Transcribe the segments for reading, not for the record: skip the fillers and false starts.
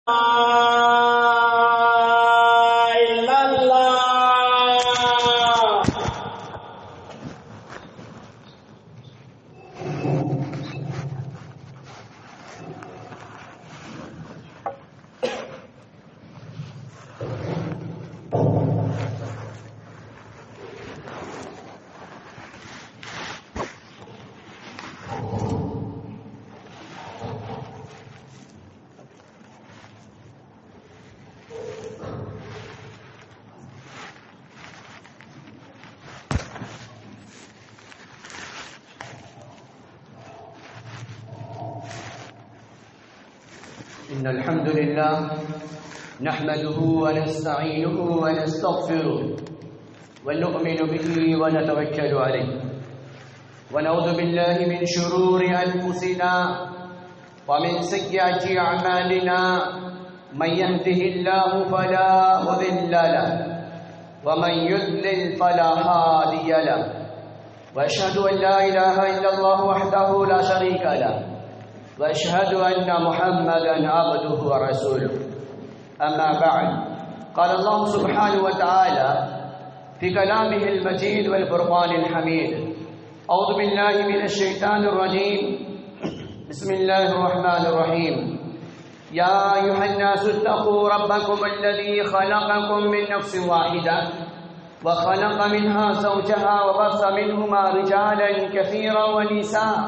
إلا الله. إن الحمد لله نحمده ونستعينه ونستغفره ونؤمن به ونتوكل عليه ونعوذ بالله من شرور أنفسنا ومن سيئات أعمالنا من يهده الله فلا مضل له ومن يضلل فلا هادي له وأشهد أن لا إله إلا الله وحده لا شريك له وأشهد أن محمدا عبده ورسوله أما بعد قال الله سبحانه وتعالى في كلامه المجيد والفرقان الحميد أعوذ بالله من الشيطان الرجيم بسم الله الرحمن الرحيم يا أيها الناس اتقوا ربكم الذي خلقكم من نفس واحدة وخلق منها زوجها وبث منهما رجالا كثيرا ونساء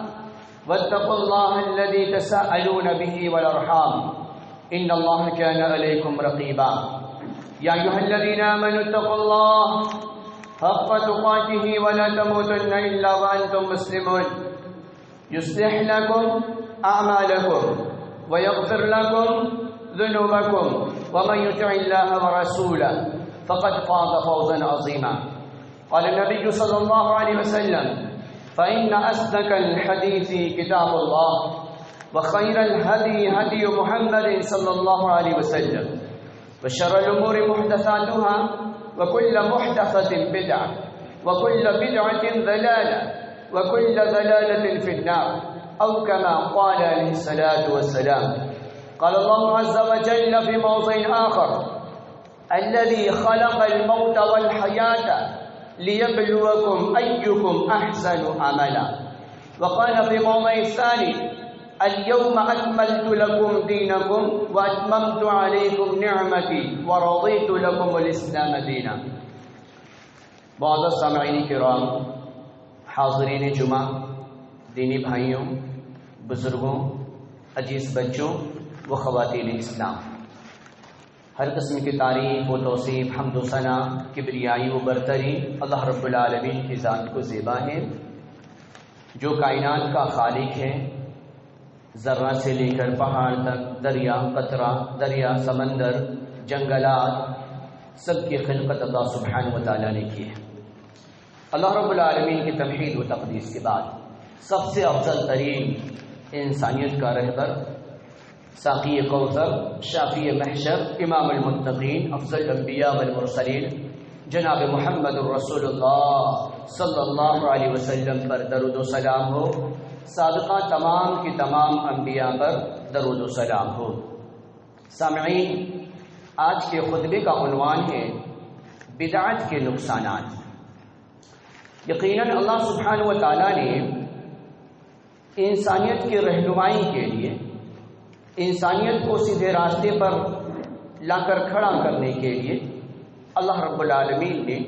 واتقوا الله الذي تساءلون به والأرحام إن الله كان عليكم رقيبا يا أيها الذين آمنوا اتقوا الله حق تقاته ولا تموتن إلا وأنتم مسلمون يصلح لكم أعمالكم ويغفر لكم ذنوبكم ومن يطع الله ورسوله فقد فاز فوزا عظيما قال النبي صلى الله عليه وسلم فإن أصدق الحديث كتاب الله وخير الهدي هدي محمد صلى الله عليه وسلم وشر الأمور محدثاتها وكل محدثة بدعة وكل بدعة ضلالة وكل ضلالة في النار أو كما قال عليه الصلاة والسلام قال الله عز وجل في موضع آخر الذي خلق الموت والحياة ليبلوكم أيكم أحسن عملا وقال في موضع الثاني اليوم أكملت لكم دينكم وأتممت عليكم نعمتي ورضيت لكم الإسلام دينا. معزز سامعین کرام، حاضرین جمعہ، دینی بھائیوں، بزرگوں، عزیز بچوں و خواتین اسلام، ہر قسم کی تعریف و توصیف، حمد و ثنا، کبریائی و برتری اللہ رب العالمین کی ذات کو زیبا ہے، جو کائنات کا خالق ہے، ذرہ سے لے کر پہاڑ تک، دریا، قطرہ، دریا، سمندر، جنگلات، سب کی خلقت اللہ سبحانہ و تعالیٰ نے کی ہے۔ اللہ رب العالمین کی توحید و تقدیس کے بعد سب سے افضل ترین انسانیت کا رہبر، ساقی کوثر، شافی محشر، امام المتقین، افضل الانبیاء والمرسلین، جناب محمد الرسول اللہ صلی اللہ علیہ وسلم پر درود و سلام ہو، سابقہ تمام کی تمام انبیاء پر درود و سلام ہو۔ سامعین، آج کے خطبے کا عنوان ہے بدعت کے نقصانات۔ یقیناً اللہ سبحانہ و تعالیٰ نے انسانیت کی رہنمائی کے لیے، انسانیت کو سیدھے راستے پر لا کر کھڑا کرنے کے لیے اللہ رب العالمین نے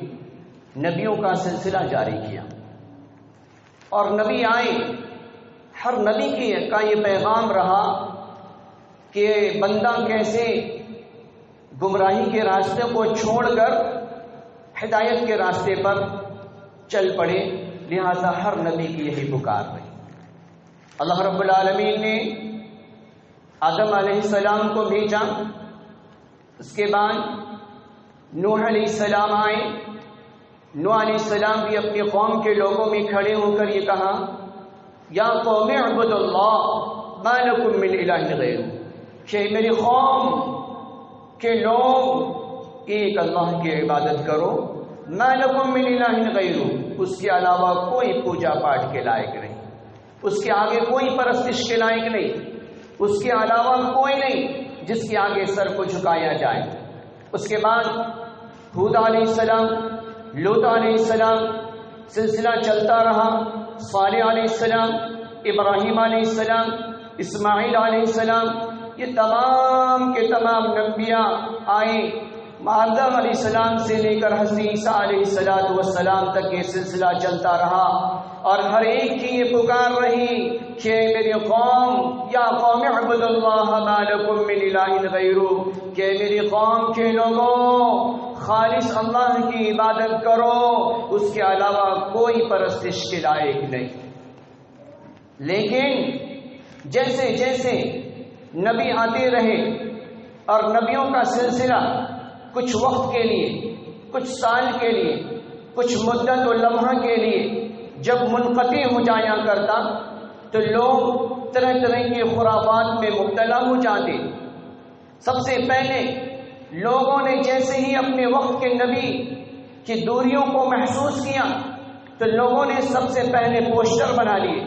نبیوں کا سلسلہ جاری کیا، اور نبی آئے، ہر نبی کا یہ پیغام رہا کہ بندہ کیسے گمراہی کے راستے کو چھوڑ کر ہدایت کے راستے پر چل پڑے، لہذا ہر نبی کی یہی پکار رہی۔ اللہ رب العالمین نے آدم علیہ السلام کو بھیجا، اس کے بعد نوح علیہ السلام آئے، نوح علیہ السلام بھی اپنی قوم کے لوگوں میں کھڑے ہو کر یہ کہا یا قوم اعبدوا اللہ ما لکم من الہ غیرہ، کہ میری قوم کے لوگ ایک اللہ کی عبادت کرو، ما لکم من الہ غیرہ، اس کے علاوہ کوئی پوجا پاٹ کے لائق نہیں، اس کے آگے کوئی پرستش کے لائق نہیں، اس کے علاوہ کوئی نہیں جس کے آگے سر کو جھکایا جائے۔ اس کے بعد ہود علیہ السلام، لوط علیہ السلام، سلسلہ چلتا رہا، صالح علیہ السلام، ابراہیم علیہ السلام، اسماعیل علیہ السلام، یہ تمام کے تمام انبیاء آئے۔ آدم علیہ السلام سے لے کر حضرت عیسیٰ علیہ السلام تک یہ سلسلہ چلتا رہا، اور ہر ایک کی یہ پکار رہی کہ میری قوم، یا قوم اعبدوا اللہ ما لکم من الہ غیرہ، کہ میری قوم کے لوگوں خالص اللہ کی عبادت کرو، اس کے علاوہ کوئی پرستش کے لائق نہیں۔ لیکن جیسے جیسے نبی آتے رہے اور نبیوں کا سلسلہ کچھ وقت کے لیے، کچھ سال کے لیے، کچھ مدت و لمحہ کے لیے جب منقطع ہو جایا کرتا تو لوگ طرح طرح کے خرافات میں مبتلا ہو جاتے۔ سب سے پہلے لوگوں نے جیسے ہی اپنے وقت کے نبی کی دوریوں کو محسوس کیا تو لوگوں نے سب سے پہلے پوسٹر بنا لیے۔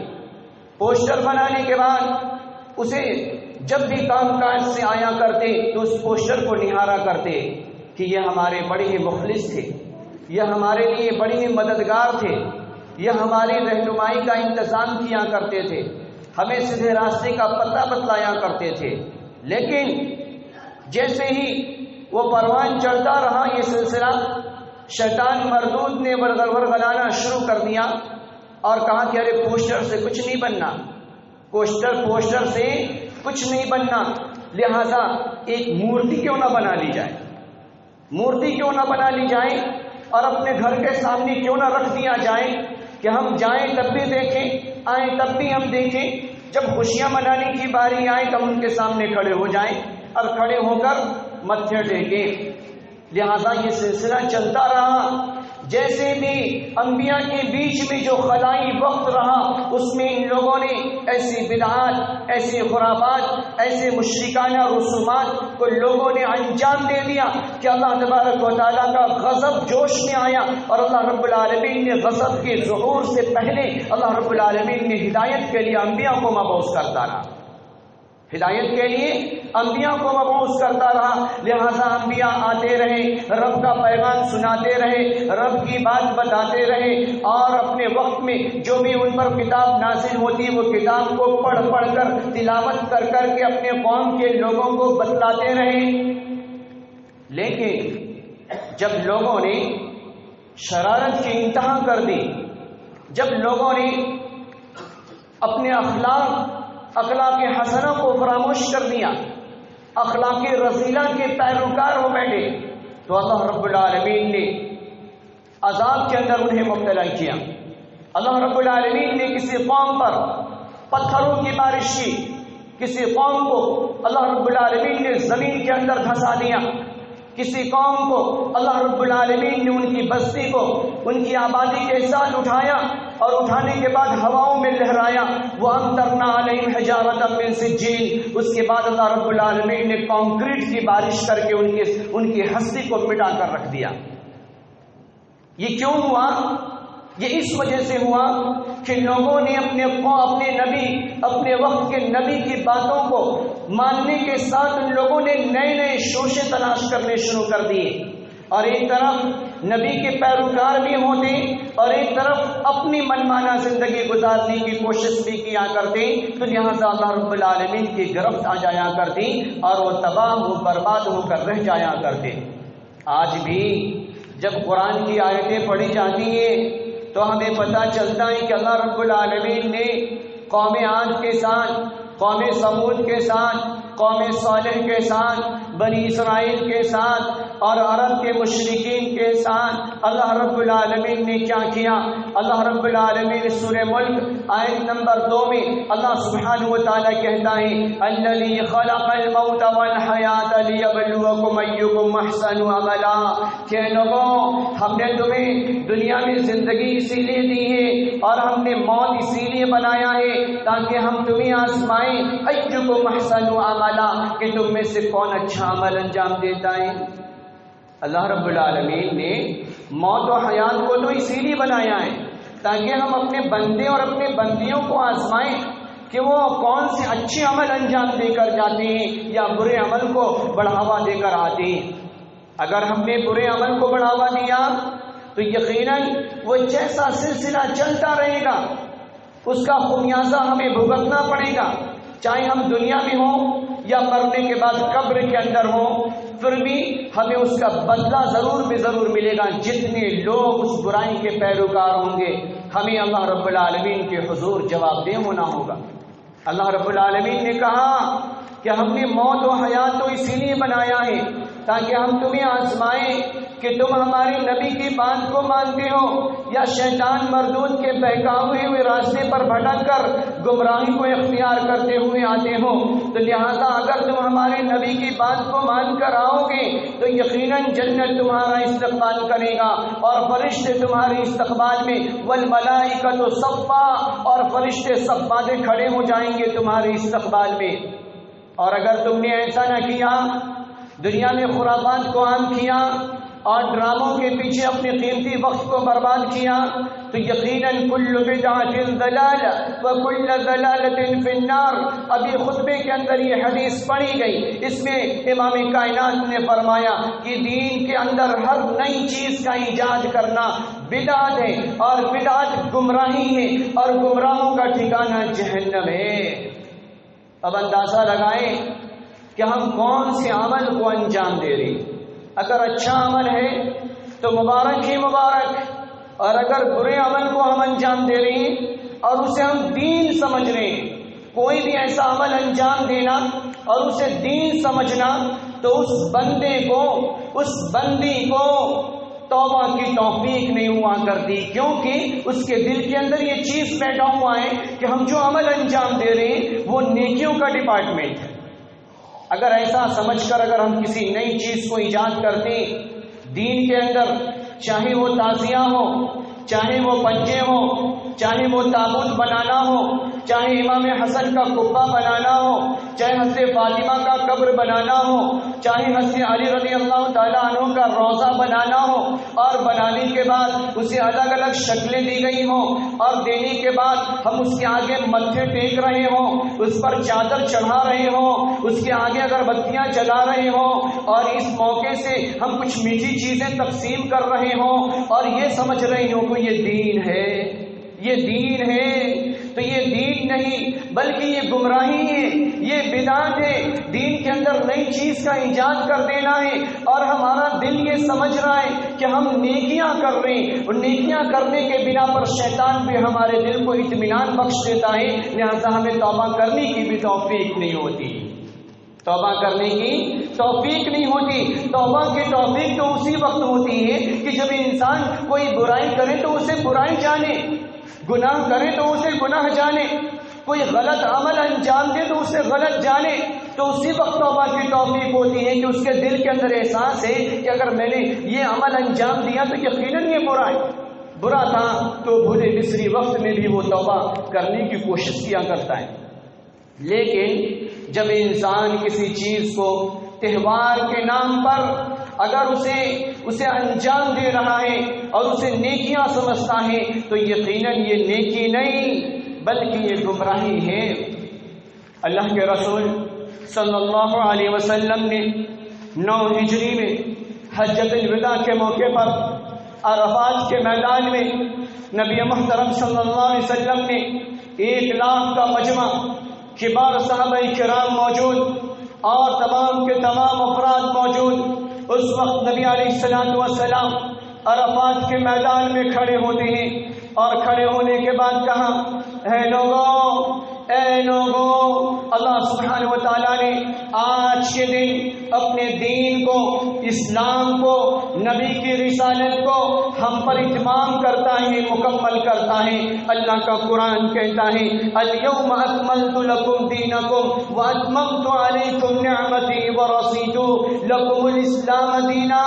پوسٹر بنانے کے بعد اسے جب بھی کام کاج سے آیا کرتے تو اس پوسٹر کو نہارا کرتے کہ یہ ہمارے بڑے ہی مخلص تھے، یہ ہمارے لیے بڑے ہی مددگار تھے، یہ ہماری رہنمائی کا انتظام کیا کرتے تھے، ہمیں سیدھے راستے کا پتہ بتلایا کرتے تھے۔ لیکن جیسے ہی وہ پروان چڑھتا رہا یہ سلسلہ، شیطان مردود نے ورغلانا شروع کر دیا اور کہا کہ ارے پوسٹر سے کچھ نہیں بننا، پوسٹر سے کچھ نہیں بننا، لہذا ایک مورتی کیوں نہ بنا لی جائے، مورتی کیوں نہ بنا لی جائے اور اپنے گھر کے سامنے کیوں نہ رکھ دیا جائے کہ ہم جائیں تب بھی دیکھیں، آئیں تب بھی ہم دیکھیں، جب خوشیاں منانے کی باری آئے تو ہم ان کے سامنے کھڑے ہو جائیں اور کھڑے ہو کر متھے ٹیکیں۔ لہذا یہ سلسلہ چلتا رہا۔ جیسے بھی انبیاء کے بیچ میں جو خلائی وقت رہا اس میں ان لوگوں نے ایسی بدعات، ایسی خرافات، ایسے مشرکانہ رسومات کو لوگوں نے انجام دے دیا کہ اللہ تبارک و تعالیٰ کا غضب جوش میں آیا، اور اللہ رب العالمین نے غضب کے ظہور سے پہلے اللہ رب العالمین نے ہدایت کے لیے انبیاء کو مبعوث کرتا رہا، ہدایت کے لیے انبیاء کو مبعوث کرتا رہا۔ لہذا انبیاء آتے رہے، رب کا پیغام سناتے رہے، رب کی بات بتاتے رہے، اور اپنے وقت میں جو بھی ان پر کتاب نازل ہوتی وہ کتاب کو پڑھ پڑھ کر تلاوت کر کر کے اپنے قوم کے لوگوں کو بتلاتے رہے۔ لیکن جب لوگوں نے شرارت کی انتہا کر دی، جب لوگوں نے اپنے اخلاق حسنہ کو فراموش کر دیا، اخلاق رذیلہ کے پیروکار ہو بیٹھے، تو اللہ رب العالمین نے عذاب کے اندر انہیں مبتلا کیا۔ اللہ رب العالمین نے کسی قوم پر پتھروں کی بارش کی، کسی قوم کو اللہ رب العالمین نے زمین کے اندر دھسا دیا، کسی قوم کو اللہ رب العالمین نے ان کی بستی کو، ان کی آبادی کے ساتھ اٹھایا، اور اٹھانے کے بعد ہواؤں میں لہرایا، وَأَمْطَرْنَا عَلَيْهِمْ حِجَارَةً مِّن سِجِّيلٍ، اس کے بعد اللہ رب العالمین نے کانکریٹ کی بارش کر کے ان کی ہستی کو مٹا کر رکھ دیا۔ یہ کیوں ہوا؟ یہ اس وجہ سے ہوا کہ لوگوں نے اپنے نبی، اپنے وقت کے نبی کی باتوں کو ماننے کے ساتھ ان لوگوں نے نئے نئے شوشے تلاش کرنے شروع کر دیے، اور ایک طرف نبی کے پیروکار بھی ہوتے اور ایک طرف اپنی منمانہ زندگی گزارنے کی کوشش بھی کیا کرتے، تو لہٰذا اللہ رب العالمین کی گرفت آ جایا کرتی اور وہ تباہ و برباد ہو کر رہ جایا کرتے۔ آج بھی جب قرآن کی آیتیں پڑھی جاتی ہیں تو ہمیں پتہ چلتا ہے کہ اللہ رب العالمین نے قوم عاد کے ساتھ، قوم ثمود کے ساتھ، قوم صالح کے ساتھ، بنی اسرائیل کے ساتھ اور عرب کے مشرکین کے ساتھ اللہ رب العالمین نے کیا کیا؟ اللہ رب العالمین سورہ ملک آیت نمبر 2 میں اللہ سبحانہ و تعالیٰ کہتا ہے الذی خلق الموت والحیات لیبلوکم ایکم احسن عملا، کہ لوگوں ہم نے تمہیں دنیا میں زندگی اسی لیے دی ہے اور ہم نے موت اسی لیے بنایا ہے تاکہ ہم تمہیں آزمائیں ایکم احسن عملا، کہ تم میں سے کون اچھا عمل انجام دیتا ہے۔ اللہ رب العالمین نے موت و حیات کو تو اسی لیے بنایا ہے تاکہ ہم اپنے بندے اور اپنے بندیوں کو آزمائیں کہ وہ کون سے اچھے عمل انجام دے کر جاتے ہیں یا برے عمل کو بڑھاوا دے کر آتے ہیں۔ اگر ہم نے برے عمل کو بڑھاوا دیا تو یقیناً وہ جیسا سلسلہ چلتا رہے گا اس کا خمیازہ ہمیں بھگتنا پڑے گا، چاہے ہم دنیا میں ہوں یا مرنے کے بعد قبر کے اندر ہوں، پھر بھی ہمیں اس کا بدلہ ضرور بے ضرور ملے گا۔ جتنے لوگ اس برائی کے پیروکار ہوں گے ہمیں اللہ رب العالمین کے حضور جواب دہ ہونا ہوگا۔ اللہ رب العالمین نے کہا کہ ہم نے موت و حیات تو اسی لیے بنایا ہے تاکہ ہم تمہیں آزمائیں کہ تم ہمارے نبی کی بات کو مانتے ہو یا شیطان مردود کے بہکاوے ہوئے راستے پر بھٹک کر گمراہی کو اختیار کرتے ہوئے آتے ہو۔ تو لہذا اگر تم ہمارے نبی کی بات کو مان کر آؤ گے تو یقیناً جنت تمہارا استقبال کرے گا اور فرشتے تمہارے استقبال میں، والملائکۃ صفا، اور فرشتے صف باندھے کھڑے ہو جائیں گے تمہارے استقبال میں۔ اور اگر تم نے ایسا نہ کیا، دنیا میں خرافات کو عام کیا اور ڈراموں کے پیچھے اپنے قیمتی وقت کو برباد کیا، تو یقیناً کل بدعۃ ضلالہ وکل ضلالۃ فی النار۔ ابھی خطبے کے اندر یہ حدیث پڑھی گئی، اس میں امام کائنات نے فرمایا کہ دین کے اندر ہر نئی چیز کا ایجاد کرنا بدعت ہے، اور بدعت گمراہی ہے، اور گمراہوں کا ٹھکانہ جہنم ہے۔ اب اندازہ لگائیں کہ ہم کون سے عمل کو انجام دے رہے ہیں۔ اگر اچھا عمل ہے تو مبارک ہی مبارک، اور اگر برے عمل کو ہم انجام دے رہے ہیں اور اسے ہم دین سمجھ رہے ہیں، کوئی بھی ایسا عمل انجام دینا اور اسے دین سمجھنا، تو اس بندے کو، اس بندی کو توبہ کی توفیق نہیں ہوا کرتی، کیونکہ اس کے دل کے اندر یہ چیز بیٹھا ہوا ہے کہ ہم جو عمل انجام دے رہے ہیں وہ نیکیوں کا ڈپارٹمنٹ ہے۔ اگر ایسا سمجھ کر اگر ہم کسی نئی چیز کو ایجاد کرتے دین کے اندر، چاہے وہ تعزیہ ہو، چاہے وہ پنجے ہو، چاہے وہ تابوت بنانا ہو، چاہے امام حسن کا قبہ بنانا ہو، چاہے حضرت فاطمہ کا قبر بنانا ہو، چاہے حضرت علی رضی اللہ تعالیٰ عنہ کا روضہ بنانا ہو، اور بنانے کے بعد اسے الگ الگ شکلیں دی گئی ہوں، اور دینے کے بعد ہم اس کے آگے متھے ٹیک رہے ہوں، اس پر چادر چڑھا رہے ہوں، اس کے آگے اگربتیاں جلا رہے ہوں، اور اس موقع سے ہم کچھ میٹھی چیزیں تقسیم کر رہے ہوں، اور یہ سمجھ رہے ہوں کہ یہ دین ہے، یہ دین ہے، تو یہ دین نہیں بلکہ یہ گمراہی ہے، یہ بدعت ہے۔ دین کے اندر نئی چیز کا ایجاد کر دینا ہے، اور ہمارا دل یہ سمجھ رہا ہے کہ ہم نیکیاں کر رہے ہیں، اور نیکیاں کرنے کے بنا پر شیطان بھی ہمارے دل کو اطمینان بخش دیتا ہے، لہذا ہمیں توبہ کرنے کی بھی توفیق نہیں ہوتی، توبہ کرنے کی توفیق نہیں ہوتی۔ توبہ کی توفیق تو اسی وقت ہوتی ہے کہ جب انسان کوئی برائی کرے تو اسے برائی جانے، گناہ کرے تو اسے گناہ جانے، کوئی غلط عمل انجام دے تو اسے غلط جانے، تو اسی وقت توبہ کی توفیق ہوتی ہے کہ اس کے دل کے اندر احساس ہے کہ اگر میں نے یہ عمل انجام دیا تو یقیناً یہ برا تھا، تو بھولے بسری وقت میں بھی وہ توبہ کرنے کی کوشش کیا کرتا ہے۔ لیکن جب انسان کسی چیز کو تہوار کے نام پر اگر اسے انجام دے رہا ہے اور اسے نیکیاں سمجھتا ہے تو یقیناً یہ نیکی نہیں بلکہ یہ گمراہی ہے۔ اللہ کے رسول صلی اللہ علیہ وسلم نے 9 ہجری میں حجۃ الوداع کے موقع پر عرفات کے میدان میں نبی محترم صلی اللہ علیہ وسلم نے 1 لاکھ کا مجمع، کبار صحابہ کرام موجود اور تمام کے تمام افراد موجود، اس وقت نبی علیہ الصلوۃ والسلام عرفات کے میدان میں کھڑے ہوتے ہیں، اور کھڑے ہونے کے بعد کہا، اے لوگوں، اللہ سبحانہ و تعالیٰ نے آج کے دن اپنے دین کو، اسلام کو، نبی کی رسالت کو ہم پر اتمام کرتا ہے، مکمل کرتا ہے۔ اللہ کا قرآن کہتا ہے، الیوم اکملت لکم دینکم واتممت علیکم نعمتی ورضیت لکم الاسلام دینا،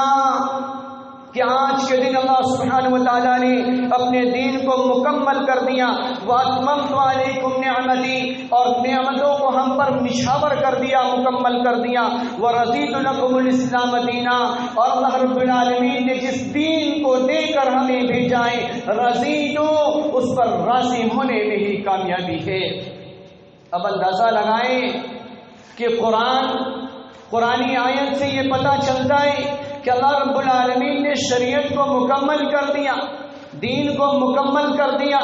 کہ آج کے دن اللہ سبحانہ و تعالیٰ نے اپنے دین کو مکمل کر دیا، وَأَتْمَمْتُ عَلَيْكُمْ نِعْمَتِي، اور نعمتوں کو ہم پر نچھاور کر دیا، مکمل کر دیا، وَرَضِيتُ لَكُمُ الْإِسْلَامَ دِينًا، اور اللہ رب العالمین نے جس دین کو دے کر ہمیں بھیجا ہے، رضیت، اس پر راضی ہونے میں ہی کامیابی ہے۔ اب اندازہ لگائیں کہ قرآنی آیت سے یہ پتہ چلتا ہے کہ اللہ رب العالمین نے شریعت کو مکمل کر دیا، دین کو مکمل کر دیا،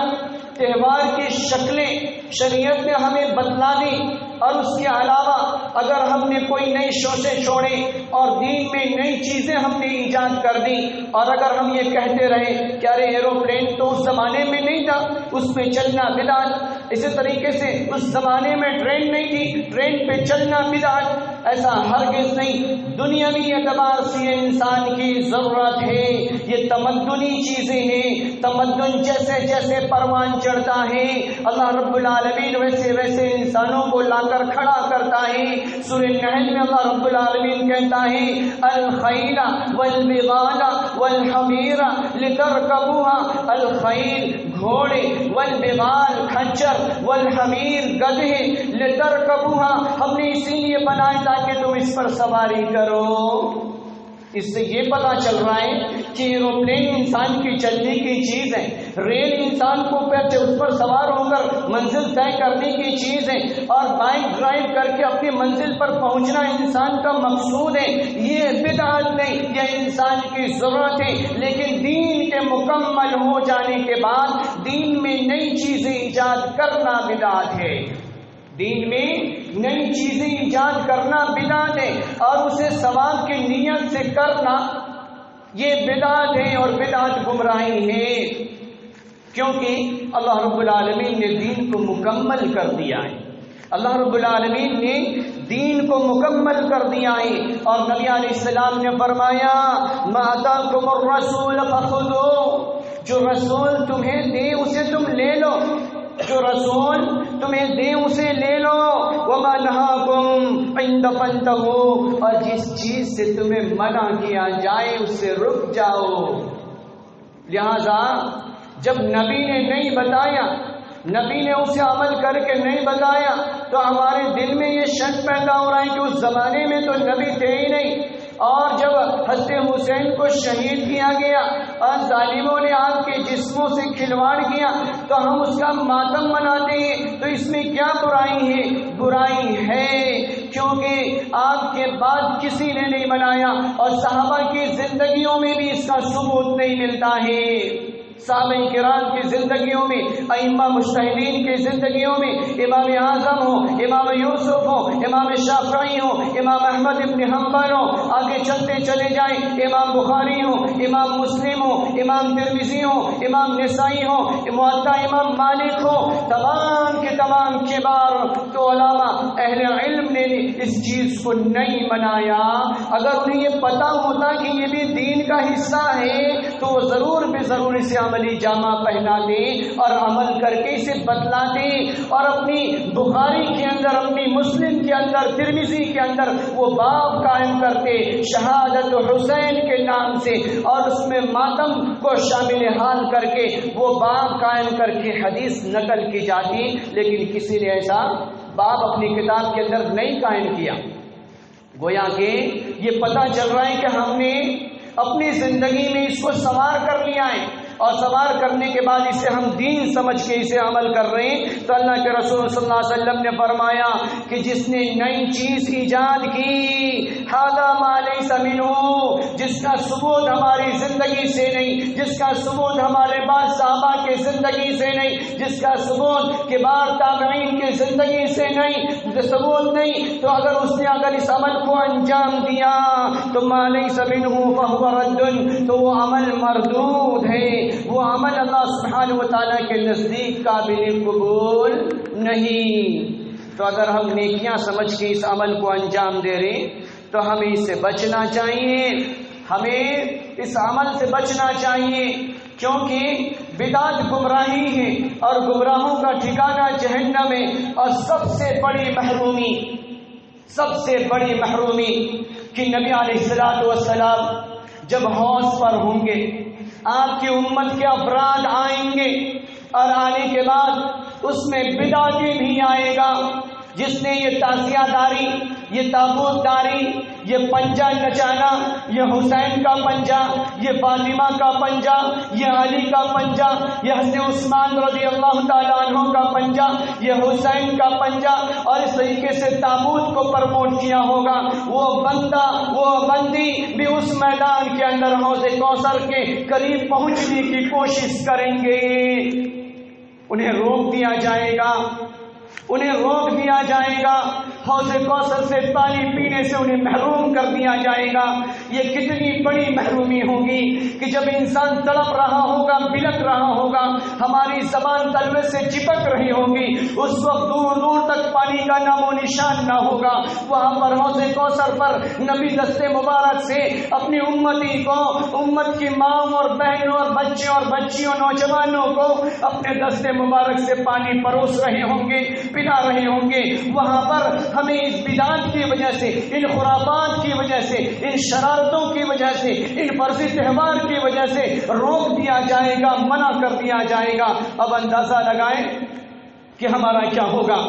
تہوار کی شکلیں شریعت نے ہمیں بتلا دی، اور اس کے علاوہ اگر ہم نے کوئی نئی شوشے چھوڑے اور دین میں نئی چیزیں ہم نے ایجاد کر دی، اور اگر ہم یہ کہتے رہے کہ ارے ایروپلین تو اس زمانے میں نہیں تھا، اس پہ چلنا بدعت، اسی طریقے سے اس زمانے میں ٹرین نہیں تھی، ٹرین پہ چلنا بدعت، ایسا ہرگز نہیں۔ دنیاوی اعتبار سے انسان کی ضرورت ہے، یہ تمدنی چیزیں ہیں، تمدن جیسے جیسے پروان چڑھتا ہے اللہ رب العالمین ویسے ویسے انسانوں کو لا کر کھڑا کرتا ہے۔ سورہ نحل میں اللہ رب العالمین کہتا ہے الخیل والبغال والحمیر لترکبوها، الخیل گھوڑے، والبغال کھچر، والحمیر گدھے، لترکبوها ہم نے اسی لیے بنائے تاکہ تم اس پر سواری کرو۔ اس سے یہ پتا چل رہا ہے کہ ایروپلین انسان کی چلنے کی چیز ہے، ریل انسان کو اس پر سوار ہو کر منزل طے کرنے کی چیز ہے، اور بائک ڈرائیو کر کے اپنی منزل پر پہنچنا انسان کا مقصود ہے۔ یہ بدعت نہیں، یہ انسان کی ضرورت ہے، لیکن دین کے مکمل ہو جانے کے بعد دین میں نئی چیزیں ایجاد کرنا بدعت ہے، دین میں نئی چیزیں ایجاد کرنا بدعت ہے، اور اسے ثواب کی نیت سے کرنا یہ بدعت ہے، اور بدعت گمراہی ہے، کیونکہ اللہ رب العالمین نے دین کو مکمل کر دیا ہے، اللہ رب العالمین نے دین کو مکمل کر دیا ہے، اور نبی علیہ السلام نے فرمایا ما آتاکم الرسول فخذوہ، جو رسول تمہیں دے اسے تم لے لو، جو رسول تمہیں دے اسے لے لو، وما نہاکم عند فانتہوا، اور جس چیز سے تمہیں منع کیا جائے اس سے رک جاؤ۔ لہذا جب نبی نے نہیں بتایا، نبی نے اسے عمل کر کے نہیں بتایا، تو ہمارے دل میں یہ شک پیدا ہو رہا ہے کہ اس زمانے میں تو نبی تھے ہی نہیں، اور جب حضرت حسین کو شہید کیا گیا اور ظالموں نے آپ کے جسموں سے کھلواڑ کیا تو ہم اس کا ماتم مناتے ہیں، تو اس میں کیا برائی ہے؟ برائی ہے کیونکہ آپ کے بعد کسی نے نہیں منایا، اور صحابہ کی زندگیوں میں بھی اس کا ثبوت نہیں ملتا ہے۔ صحابہ کرام کی زندگیوں میں، ائمہ مجتہدین کی زندگیوں میں، امام اعظم ہو، امام یوسف ہو، امام شافعی ہو، امام احمد ابن حنبل ہو، آگے چلتے چلے جائیں، امام بخاری ہو، امام مسلم ہو، امام ترمذی ہو، امام نسائی ہو، موطا امام مالک ہو، تمام کے تمام کبار تو علماء اہل علم نے اس چیز کو نہیں منایا۔ اگر انہیں یہ پتا ہوتا کہ یہ بھی دین کا حصہ ہے تو وہ ضرور بے ضرور اسے عملی جامہ پہنا دے اور عمل کر کے اسے بتلا دے، اور اپنی بخاری کے اندر، اپنی مسلم کے اندر، ترمذی کے اندر وہ باب قائم کرتے شہادت حسین کے نام سے، اور اس میں ماتم کو شامل حال کر کے وہ باب قائم کر کے حدیث نقل کی جاتی، لیکن کسی نے ایسا باب اپنی کتاب کے اندر نہیں قائم کیا۔ گویا کہ یہ پتہ چل رہا ہے کہ ہم نے اپنی زندگی میں اس کو سوار کر لیا ہے، اور سوار کرنے کے بعد اسے ہم دین سمجھ کے اسے عمل کر رہے ہیں۔ تو اللہ کے رسول صلی اللہ علیہ وسلم نے فرمایا کہ جس نے نئی چیز ایجاد کی ھذا ما لیس منہ، جس کا ثبوت ہماری زندگی سے نہیں، جس کا ثبوت ہمارے بعد صحابہ کے زندگی سے نہیں، جس کا ثبوت کبار تابعین کی زندگی سے نہیں، ثبوت نہیں، تو اگر اس عمل کو انجام دیا تو ما لیس منہ فہو رد، تو وہ عمل مردود ہے، وہ عمل اللہ سبحانہ و تعالیٰ کے نزدیک قابل قبول نہیں۔ تو اگر ہم نیکیاں سمجھ کے اس عمل کو انجام دے رہے تو ہمیں اس سے بچنا چاہیے، ہمیں اس عمل سے بچنا چاہیے، کیونکہ بدعت گمراہی ہے، اور گمراہوں کا ٹھکانہ جہنم ہے، اور سب سے بڑی محرومی کہ نبی علیہ السلام جب حوض پر ہوں گے، آپ کی امت کے افراد آئیں گے، اور آنے کے بعد اس میں بدعتی بھی آئے گا، جس نے یہ تعزیہ داری، یہ تابوت داری، یہ پنجہ نچانا، یہ حسین کا پنجہ، یہ فاطمہ کا پنجہ، یہ علی کا پنجہ، یہ حضرت عثمان رضی اللہ تعالیٰ عنہ کا پنجہ، یہ حسین کا پنجہ، اور اس طریقے سے تابوت کو پرموٹ کیا ہوگا، وہ بندہ وہ بندی بھی اس میدان کے اندر حوض کوثر کے قریب پہنچنے کی کوشش کریں گے، انہیں روک دیا جائے گا، انہیں روک دیا جائے گا، حوض کوثر سے پانی پینے سے انہیں محروم کر دیا جائے گا۔ یہ کتنی بڑی محرومی ہوگی کہ جب انسان تڑپ رہا ہوگا، بلک رہا ہوگا، ہماری زبان تلوے سے چپک رہی ہوگی، اس وقت دور دور تک پانی کا نام و نشان نہ ہوگا، وہاں پر حوض کوثر پر نبی دست مبارک سے اپنی امتی کو، امت کی ماں اور بہنوں اور بچوں اور بچیوں نوجوانوں کو اپنے دست مبارک سے پانی پروس رہے ہوں گے، پلا رہے ہوں گے۔ وہاں پر ہمیں اس بدعت کی وجہ سے، ان خرافات کی وجہ سے، ان شرارتوں کی وجہ سے، ان فرضی تہوار کی وجہ سے روک دیا جائے گا، منع کر دیا جائے گا۔ اب اندازہ لگائیں کہ ہمارا کیا ہوگا۔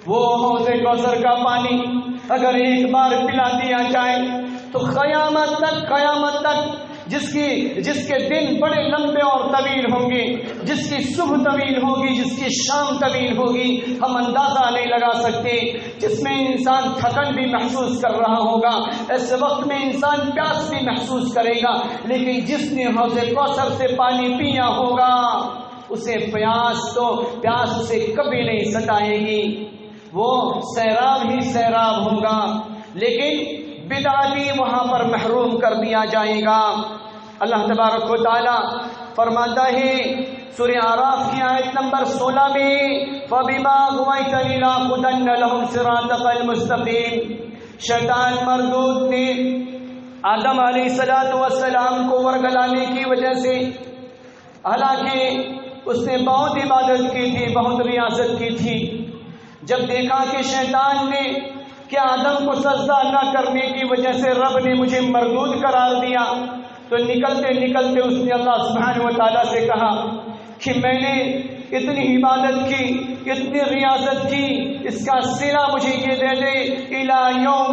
وہ حوض کوثر کا پانی اگر ایک بار پلا دیا جائے تو قیامت تک جس کے دن بڑے لمبے اور طویل ہوں گے، جس کی صبح طویل ہوگی، جس کی شام طویل ہوگی، ہم اندازہ نہیں لگا سکتے، جس میں انسان تھکن بھی محسوس کر رہا ہوگا، ایسے وقت میں انسان پیاس بھی محسوس کرے گا، لیکن جس نے حوض کوثر سے پانی پیا ہوگا اسے پیاس اسے کبھی نہیں ستائے گی، وہ سیراب ہی سیراب ہوگا، لیکن بدعتی وہاں پر محروم کر دیا جائے گا۔ اللہ تبارک و تعالی فرماتا ہے سورہ اعراف کی آیت نمبر 16 میں فَبِمَا أَغْوَيْتَنِي لَأَقْعُدَنَّ لَهُمْ صِرَاطَكَ الْمُسْتَقِيمَ، شیطان مردود نے آدم علیہ السلام کو ورگلانے کی وجہ سے، حالانکہ اس نے بہت عبادت کی تھی، بہت ریاضت کی تھی، جب دیکھا کہ شیطان نے کہ آدم کو سجدہ نہ کرنے کی وجہ سے رب نے مجھے مردود قرار دیا، تو نکلتے نکلتے اس نے اللہ سبحانہ و تعالیٰ سے کہا کہ میں نے اتنی عبادت کی، اتنی ریاضت کی، اس کا صلہ مجھے یہ دے دے، الی یوم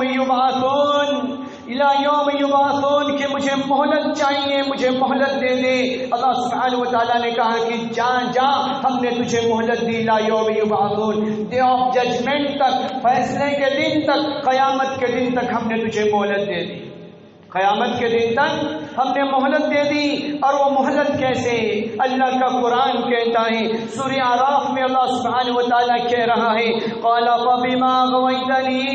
یبعثون، کہ مجھے مہلت چاہیے، مجھے مہلت دے دے۔ اللہ سبحانہ و تعالیٰ نے کہا کہ جا ہم نے تجھے مہلت دی، الی یوم یبعثون، ڈے آف ججمنٹ تک، فیصلے کے دن تک، قیامت کے دن تک ہم نے تجھے مہلت دے دی، قیامت کے دن تک ہم نے مہلت دے دی۔ اور وہ مہلت کیسے؟ اللہ کا قرآن کہتا ہے سورہ اعراف میں اللہ سبحانہ و تعالیٰ کہہ رہا ہے قَالَ فَبِمَا أَغْوَيْتَنِي،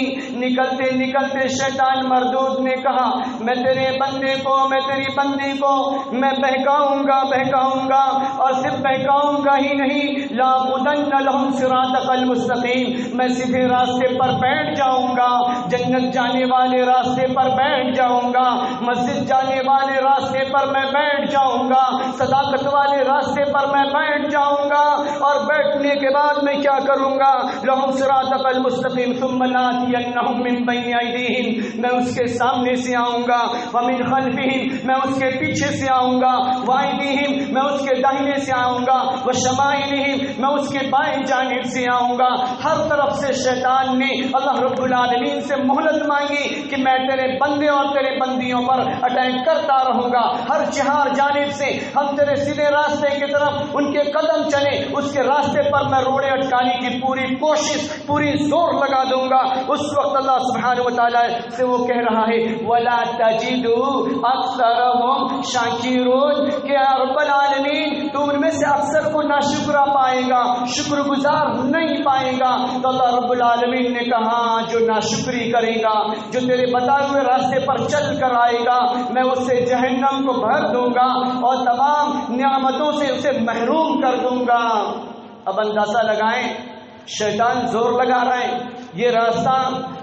نکلتے نکلتے شیطان مردود نے کہا میں تیرے بندے کو، میں تیری بندی کو میں بہکاؤں گا، اور صرف بہکاؤں گا ہی نہیں، لَأَقْعُدَنَّ لَهُمْ صِرَاطَكَ الْمُسْتَقِيمَ، میں سیدھے راستے پر بیٹھ جاؤں گا، جنت جانے والے راستے پر بیٹھ جاؤں گا، مسجد جانے والے راستے پر میں بیٹھ جاؤں گا، صداقت والے راستے پر میں بیٹھ جاؤں گا، اور بیٹھنے کے بعد میں کیا کروں گا، لَهُمْ صِرَاطَكَ الْمُسْتَقِيمَ ثُمَّ لَآتِيَنَّهُمْ مِنْ بَيْنِ أَيْدِيهِمْ، میں اس کے سامنے سے آؤں گا، وَمِنْ خَلْفِهِمْ، میں اس کے پیچھے سے آؤں گا، وَأَيْدِيهِمْ، میں اس کے داہنے سے آؤں گا، وَشَمَائِلِهِمْ، میں اس کے بائیں جانب سے آؤں گا۔ ہر طرف سے شیطان نے اللہ رب العالمین سے مہلت مانگی کہ میں تیرے بندے اور تیرے بندیوں پر اٹیک کرتا رہوں گا، ہر چہار جانب سے ہم تیرے سیدھے راستے کی طرف ان کے قدم چلے، اس کے راستے پر میں روڑے اٹکانے کی پوری کوشش، پوری زور لگا دوں گا۔ اس وقت اللہ سبحانہ و تعالیٰ سے وہ کہہ رہا ہے وَلَا تَجِدُ أَكْثَرَهُمْ شَاكِرُونَ، کہ رب العالمین تو ان میں سے اکثر کو ناشکرا پائے گا، شکر گزار نہیں پائے گا۔ تو اللہ رب العالمین نے کہا جو ناشکری کرے گا، جو تیرے بتائے ہوئے راستے پر چل کر آئے گا، میں اس سے جہنم کو بھر دوں گا اور تمام نعمتوں سے اسے محروم کر دوں گا۔ اب اندازہ لگائیں، شیطان زور لگا رہا ہے، یہ راستہ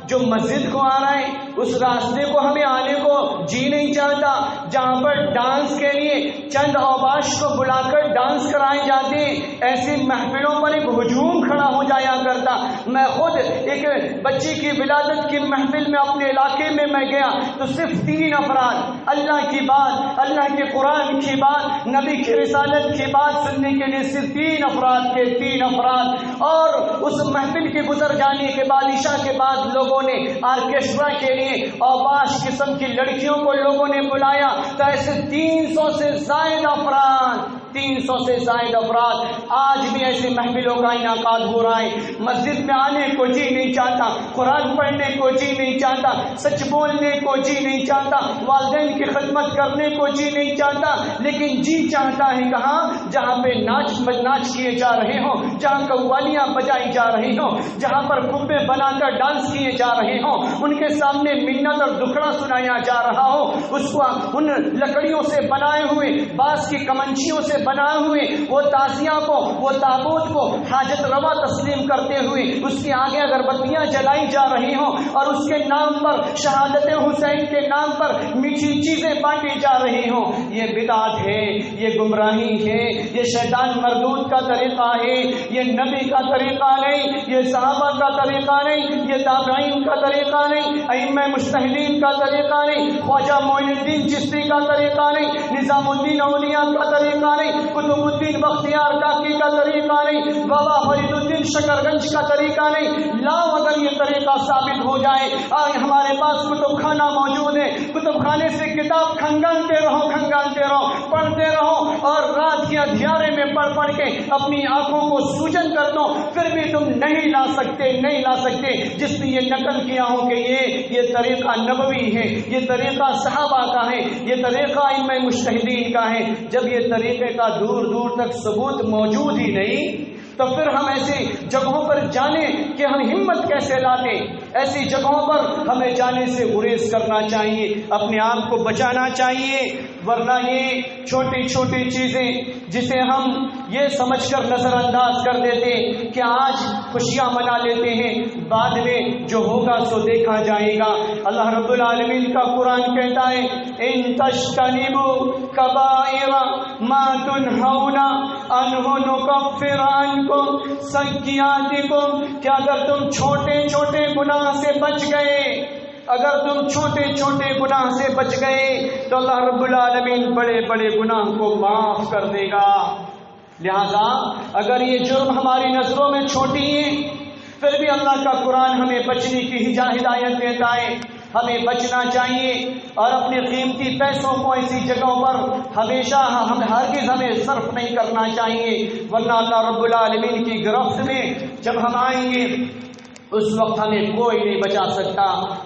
جو مسجد کو آ رہا ہے اس راستے کو ہمیں آنے کو جی نہیں چاہتا، جہاں پر ڈانس کے لیے چند اوباش کو بلا کر ڈانس کرائے جاتے ہیں، ایسی محفلوں پر ایک ہجوم کھڑا ہو جایا کرتا۔ میں خود ایک بچی کی ولادت کی محفل میں اپنے علاقے میں گیا تو صرف 3 افراد اللہ کی بات، اللہ کے قرآن کی بات، نبی کی رسالت کی بات سننے کے لیے صرف 3 افراد، اور اس محفل کے گزر جانے کے بعد عشاء کے بعد لوگوں لوگوں نے آرکیسٹرا کے لیے اور بعض قسم کی لڑکیوں کو لوگوں نے بلایا، تو ایسے 300 سے زائد افراد آج بھی ایسے محفلوں کا انعقاد ہو رہا ہے۔ مسجد میں آنے کو جی نہیں چاہتا، قرآن پڑھنے کو جی نہیں چاہتا، سچ بولنے کو جی نہیں چاہتا، والدین کی خدمت کرنے کو جی نہیں چاہتا، لیکن جی چاہتا ہے کہاں؟ جہاں پہ ناچ کیے جا رہے ہوں، جہاں قوالیاں بجائی جا رہی ہوں، جہاں پر کبے بنا کر ڈانس کیے جا رہے ہوں، ان کے سامنے منت اور دکھڑا سنایا جا رہا ہو، اس کو ان لکڑیوں سے بنائے ہوئے، بانس کی کمنچیوں سے بنائے ہوئے وہ تازیہ کو، وہ تابوت کو حاجت روا تسلیم کرتے ہوئے اس کے آگے اگربتیاں جلائی جا رہی ہوں، اور اس کے نام پر، شہادت حسین کے نام پر میٹھی چیزیں بانٹی جا رہی ہوں، یہ بدعت ہے، یہ گمراہی ہے، یہ شیطان مردود کا طریقہ ہے، یہ نبی کا طریقہ نہیں، یہ صحابہ کا طریقہ نہیں، یہ تابعین کا طریقہ نہیں، ائمہ مجتہدین کا طریقہ نہیں، خواجہ معین الدین چشتی کا طریقہ نہیں، نظام الدین اولیاء کا طریقہ نہیں، قطب الدین بختیار کاکی کا طریقہ نہیں، بابا فرید الدین شکرگنج کا طریقہ نہیں۔ لاؤ اگر یہ طریقہ ثابت ہو جائے، آج ہمارے پاس کتب خانہ موجود ہے، کتب خانے سے کتاب کھنگالتے رہو، پڑھتے رہو، اور رات کے اندھیارے میں پڑھ کے اپنی آنکھوں کو سوجن کر دو، پھر بھی تم نہیں لا سکتے جس نے یہ نقل کیا ہو کہ یہ طریقہ نبوی ہے، یہ طریقہ صحابہ کا ہے، یہ طریقہ ائمہ مجتہدین کا ہے۔ جب یہ طریقے کا دور دور تک ثبوت موجود ہی نہیں، تو پھر ہم ایسی جگہوں پر جانے کہ ہم ہمت کیسے لاتے؟ ایسی جگہوں پر ہمیں جانے سے گریز کرنا چاہیے، اپنے آپ کو بچانا چاہیے، ورنہ یہ چھوٹی چھوٹی چیزیں جسے ہم یہ سمجھ کر نظر انداز کر دیتے کہ آج خوشیاں منا لیتے ہیں، بعد میں جو ہوگا سو دیکھا جائے گا۔ اللہ رب العالمین کا قرآن کہتا ہے ان تجتنبوا کبائر ما تنہون عنہ نکفر عنکم سیئاتکم، کہ اگر تم چھوٹے چھوٹے گناہ سے بچ گئے، اگر تم چھوٹے چھوٹے گناہ سے بچ گئے تو اللہ رب العالمین بڑے بڑے گناہ کو معاف کر دے گا۔ لہذا اگر یہ جرم ہماری نظروں میں چھوٹی ہے، پھر بھی اللہ کا قرآن ہمیں بچنے کی ہدایت دیتا ہے، ہمیں بچنا چاہیے اور اپنے قیمتی پیسوں کو ایسی جگہوں پر ہمیشہ ہرگز ہمیں صرف نہیں کرنا چاہیے، ورنہ اللہ رب العالمین کی گرفت میں جب ہم آئیں گے اس وقت ہمیں کوئی نہیں بچا سکتا،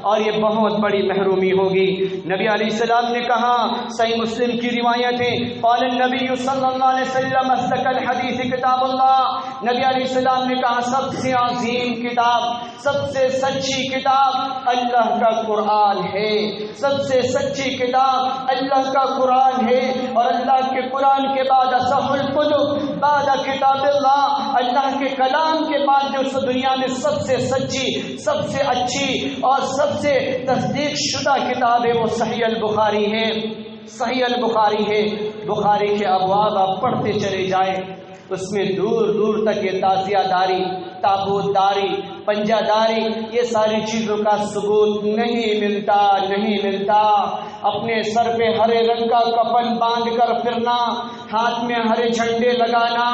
اور یہ بہت بڑی محرومی ہوگی۔ نبی علیہ السلام نے کہا، صحیح مسلم کی روایت ہے، قال النبی صلی اللہ علیہ وسلم اصدق الحدیث کتاب اللہ، نبی علیہ السلام نے کہا سب سے عظیم کتاب، سب سے سچی کتاب اللہ کا قرآن ہے، سب سے سچی کتاب اللہ کا قرآن ہے، اور اللہ کے قرآن کے بعد اصح الکتب بعد کتاب اللہ، اللہ کے کلام کے بعد جو دنیا میں سب سے سچی، سب سے اچھی اور سب سے تصدیق شدہ کتاب ہے وہ صحیح البخاری ہے، صحیح البخاری ہے۔ بخاری کے ابواب آپ پڑھتے چلے جائیں، اس میں دور دور تک یہ تازیہ داری، تابوت داری، پنجہ داری، یہ ساری چیزوں کا ثبوت نہیں ملتا۔ اپنے سر پہ ہرے رنگ کا کفن باندھ کر پھرنا، ہاتھ میں ہرے جھنڈے لگانا،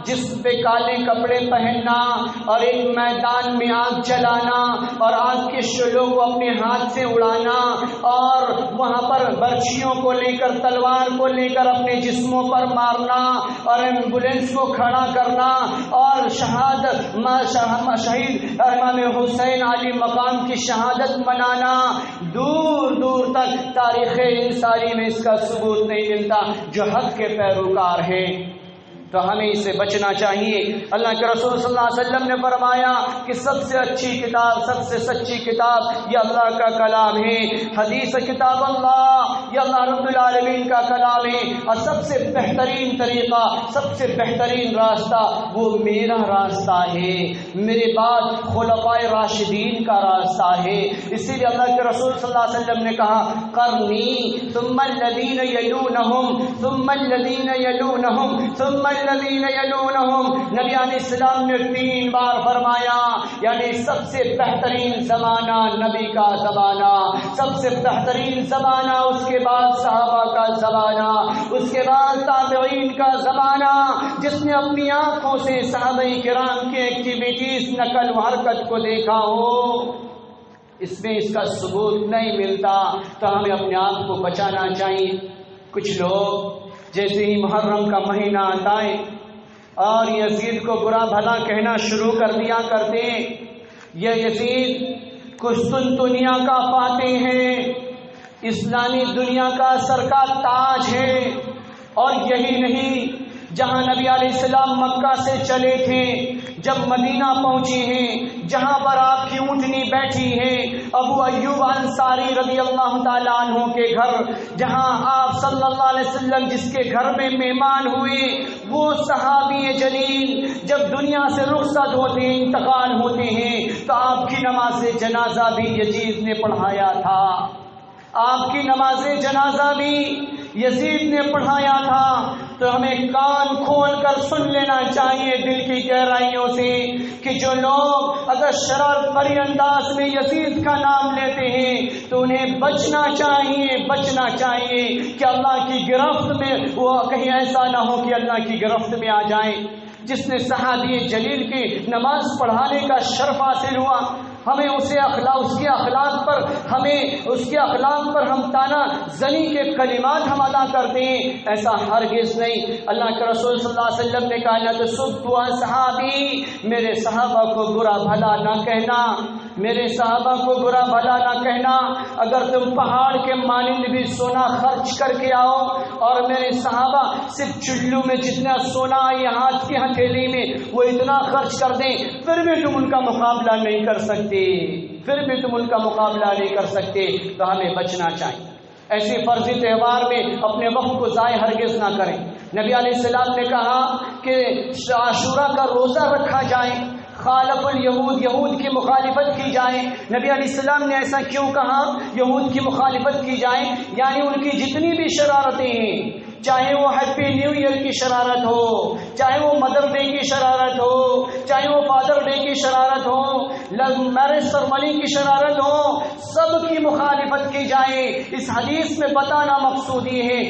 جسم پہ کالے کپڑے پہننا، اور ایک میدان میں آگ جلانا اور آگ کے شعلوں کو اپنے ہاتھ سے اڑانا، اور وہاں پر برچھیوں کو لے کر، تلوار کو لے کر اپنے جسموں پر مارنا، اور ایمبولینس کو کھڑا کرنا، اور شہید امام حسین علی مقام کی شہادت منانا، دور دور تک تاریخ انسانی میں اس کا ثبوت نہیں ملتا۔ جو حق کے پیروکار ہیں تو ہمیں اس سے بچنا چاہیے۔ اللہ کے رسول صلی اللہ علیہ وسلم نے فرمایا کہ سب سے اچھی کتاب، سب سے سچی کتاب یہ اللہ کا کلام ہے، حدیث کتاب اللہ یہ اللہ رب العالمین کا کلام ہے، اور سب سے بہترین طریقہ، سب سے بہترین راستہ وہ میرا راستہ ہے، میرے بعد خلفائے راشدین کا راستہ ہے۔ اسی لیے اللہ کے رسول صلی اللہ علیہ وسلم نے کہا قرنی ثم الذین یلونہم ثم الذین یلونہم ثم الذین یلونہم، نبی علیہ السلام نے 3 بار فرمایا، یعنی سب سے بہترین زمانہ نبی کا زمانہ، سب سے بہترین زمانہ اس کے بعد صحابہ کا زمانہ، اس کے بعد تابعین کا زمانہ، جس نے اپنی آنکھوں سے صحابہ کرام کی ایکٹیویٹیز، نقل و حرکت کو دیکھا ہو۔ اس میں اس کا ثبوت نہیں ملتا، تو ہمیں اپنے آپ کو بچانا چاہیے۔ کچھ لوگ جیسے ہی محرم کا مہینہ آتا ہے اور یزید کو برا بھلا کہنا شروع کر دیا کرتے ہیں۔ یہ یزید قسطنطنیہ کا فاتح ہے، اسلامی دنیا کا سر کا تاج ہے، اور یہی نہیں، جہاں نبی علیہ السلام مکہ سے چلے تھے، جب مدینہ پہنچے ہیں، جہاں پر آپ کی اونٹنی بیٹھی ہے ابو ایوب انصاری رضی اللہ تعالیٰ عنہ کے گھر، جہاں آپ صلی اللہ علیہ وسلم جس کے گھر میں مہمان ہوئے، وہ صحابی جلیل جب دنیا سے رخصت ہوتے ہیں، انتقال ہوتے ہیں، تو آپ کی نماز جنازہ بھی یزید نے پڑھایا تھا، آپ کی نماز جنازہ بھی یزید نے پڑھایا تھا۔ تو ہمیں کان کھول کر سن لینا چاہیے دل کی گہرائیوں سے کہ جو لوگ اگر شرارت بھری انداز میں یزید کا نام لیتے ہیں تو انہیں بچنا چاہیے کہ اللہ کی گرفت میں وہ کہیں ایسا نہ ہو کہ اللہ کی گرفت میں آ جائیں۔ جس نے صحابی جلیل کی نماز پڑھانے کا شرف حاصل ہوا، ہمیں اس کے اخلاق پر ہم تانا زنی کے کلمات ہم ادا کرتے ہیں، ایسا ہرگز نہیں۔ اللہ کے رسول صلی اللہ علیہ وسلم نے کہا لا تسبوا صحابی، میرے صحابہ کو برا بھلا نہ کہنا، میرے صحابہ کو برا بھلا نہ کہنا۔ اگر تم پہاڑ کے مانند بھی سونا خرچ کر کے آؤ اور میرے صحابہ صرف چلو میں جتنا سونا یہ ہاتھ کی ہتھیلی میں وہ اتنا خرچ کر دیں، پھر بھی تم ان کا مقابلہ نہیں کر سکتے، تو ہمیں بچنا چاہیے۔ ایسے فرضی تہوار میں اپنے وقت کو ضائع ہرگز نہ کریں۔ نبی علیہ السلام نے کہا کہ عاشوراء کا روزہ رکھا جائے، خالف الیہود، یہود کی مخالفت کی جائے۔ نبی علیہ السلام نے ایسا کیوں کہا یہود کی مخالفت کی جائے؟ یعنی ان کی جتنی بھی شرارتیں ہیں، چاہے وہ ہیپی نیو ایئر کی شرارت ہو، چاہے وہ مدر ڈے کی شرارت ہو، چاہے وہ فادر ڈے کی شرارت ہو، میرج سرمنی کی شرارت ہو، سب کی مخالفت کی جائے۔ اس حدیث میں بتانا مقصود یہ ہے